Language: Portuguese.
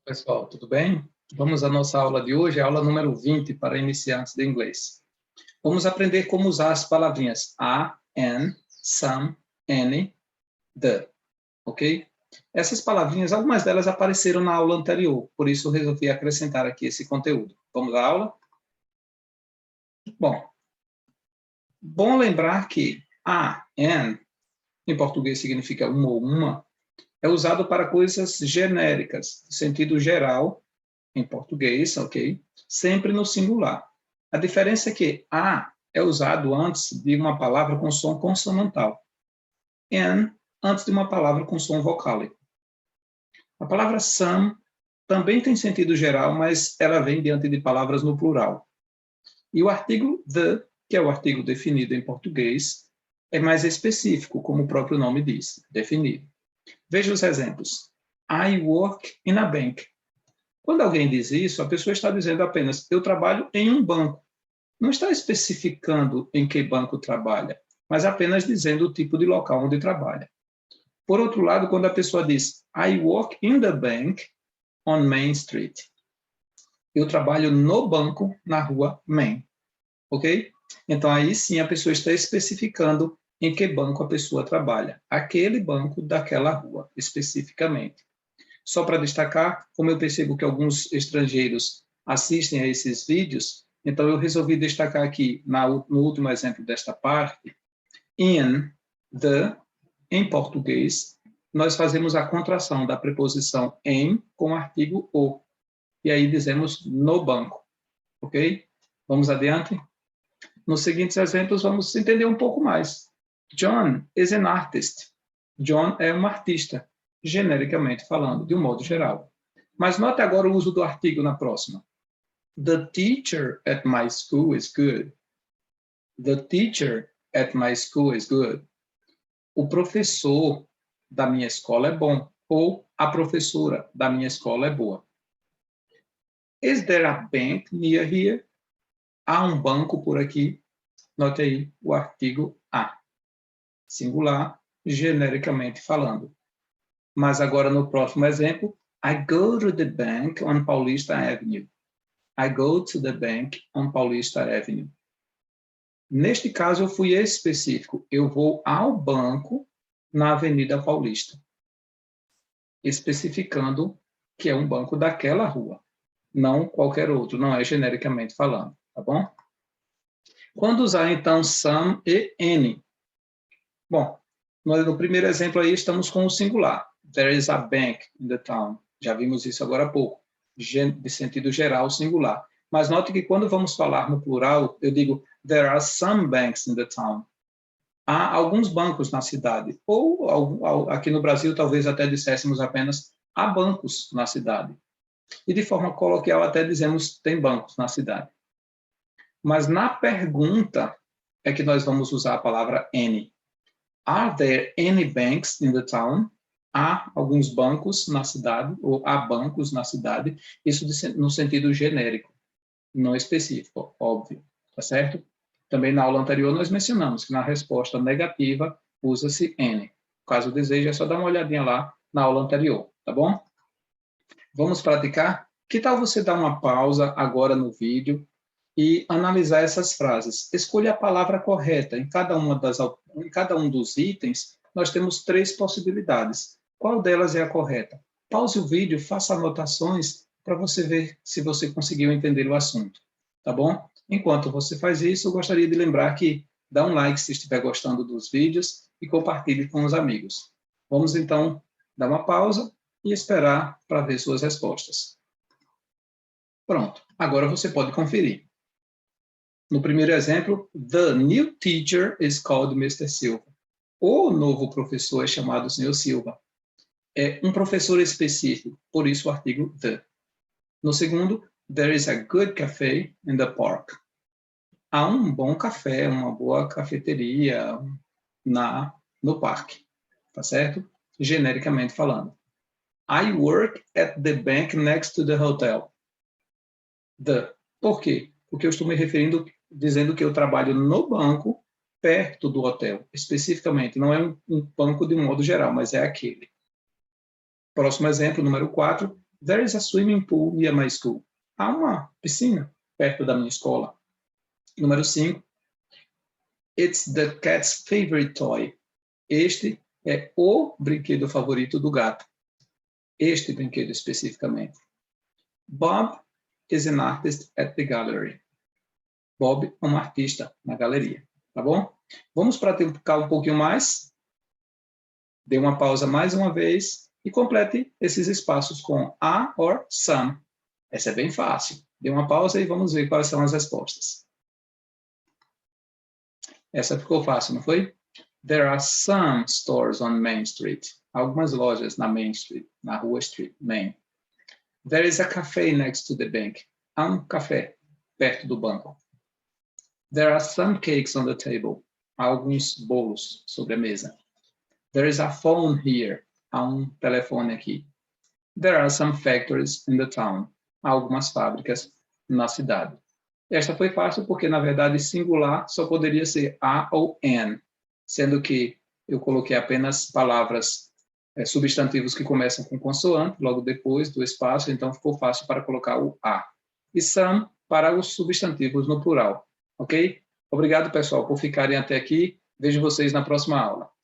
Pessoal, tudo bem? Vamos à nossa aula de hoje, a aula número 20 para iniciantes de inglês. Vamos aprender como usar as palavrinhas a, an, some, any, the, ok? Essas palavrinhas, algumas delas apareceram na aula anterior, por isso resolvi acrescentar aqui esse conteúdo. Vamos à aula? Bom lembrar que a, an, em português significa um ou uma, é usado para coisas genéricas, no sentido geral, em português, ok? Sempre no singular. A diferença é que a é usado antes de uma palavra com som consonantal. An, antes de uma palavra com som vocálico. A palavra some também tem sentido geral, mas ela vem diante de palavras no plural. E o artigo the, que é o artigo definido em português, é mais específico, como o próprio nome diz, definido. Veja os exemplos. I work in a bank. Quando alguém diz isso, a pessoa está dizendo apenas, eu trabalho em um banco. Não está especificando em que banco trabalha, mas apenas dizendo o tipo de local onde trabalha. Por outro lado, quando a pessoa diz, I work in the bank on Main Street. Eu trabalho no banco na rua Main. Ok? Então, aí sim a pessoa está especificando em que banco a pessoa trabalha. Aquele banco daquela rua, especificamente. Só para destacar, como eu percebo que alguns estrangeiros assistem a esses vídeos, então eu resolvi destacar aqui, no último exemplo desta parte, in, the, em português, nós fazemos a contração da preposição em com o artigo o. E aí dizemos no banco. Ok? Vamos adiante? Nos seguintes exemplos, vamos entender um pouco mais. John is an artist. John é um artista, genericamente falando, de um modo geral. Mas note agora o uso do artigo na próxima. The teacher at my school is good. The teacher at my school is good. O professor da minha escola é bom. Ou a professora da minha escola é boa. Is there a bank near here? Há um banco por aqui? Note aí o artigo a. Singular, genericamente falando. Mas agora no próximo exemplo, I go to the bank on Paulista Avenue. I go to the bank on Paulista Avenue. Neste caso, eu fui específico. Eu vou ao banco na Avenida Paulista. Especificando que é um banco daquela rua. Não qualquer outro, não é genericamente falando, tá bom? Quando usar, então, some e any? Bom, no primeiro exemplo aí estamos com o singular. There is a bank in the town. Já vimos isso agora há pouco. De sentido geral, singular. Mas note que quando vamos falar no plural, eu digo there are some banks in the town. Há alguns bancos na cidade. Ou aqui no Brasil talvez até disséssemos apenas há bancos na cidade. E de forma coloquial até dizemos tem bancos na cidade. Mas na pergunta é que nós vamos usar a palavra any. Are there any banks in the town? Há alguns bancos na cidade, ou há bancos na cidade, isso no sentido genérico, não específico, óbvio, tá certo? Também na aula anterior nós mencionamos que na resposta negativa usa-se any. Caso deseje, é só dar uma olhadinha lá na aula anterior, tá bom? Vamos praticar? Que tal você dar uma pausa agora no vídeo e analisar essas frases? Escolha a palavra correta. Em cada um dos itens, nós temos 3 possibilidades. Qual delas é a correta? Pause o vídeo, faça anotações para você ver se você conseguiu entender o assunto. Tá bom? Enquanto você faz isso, eu gostaria de lembrar que dá um like se estiver gostando dos vídeos e compartilhe com os amigos. Vamos, então, dar uma pausa e esperar para ver suas respostas. Pronto. Agora você pode conferir. No primeiro exemplo, the new teacher is called Mr. Silva. O novo professor é chamado Sr. Silva. É um professor específico, por isso o artigo the. No segundo, there is a good cafe in the park. Há um bom café, uma boa cafeteria no parque. Tá certo? Genericamente falando. I work at the bank next to the hotel. The. Por quê? Porque eu estou me referindo, dizendo que eu trabalho no banco perto do hotel. Especificamente, não é um banco de um modo geral, mas é aquele. Próximo exemplo, número 4. There is a swimming pool near my school. Há uma piscina perto da minha escola. Número 5. It's the cat's favorite toy. Este é o brinquedo favorito do gato. Este brinquedo especificamente. Bob is an artist at the gallery. Bob é um artista na galeria. Tá bom? Vamos praticar um pouquinho mais. Dê uma pausa mais uma vez e complete esses espaços com a or some. Essa é bem fácil. Dê uma pausa e vamos ver quais são as respostas. Essa ficou fácil, não foi? There are some stores on Main Street. Algumas lojas na Main Street, na rua Street, Main. There is a cafe next to the bank. Há um café perto do banco. There are some cakes on the table. Há alguns bolos sobre a mesa. There is a phone here. Há um telefone aqui. There are some factories in the town. Há algumas fábricas na cidade. Esta foi fácil porque, na verdade, singular só poderia ser a ou an, sendo que eu coloquei apenas palavras, substantivos que começam com consoante, logo depois do espaço, então ficou fácil para colocar o a. E some para os substantivos no plural. Ok? Obrigado, pessoal, por ficarem até aqui. Vejo vocês na próxima aula.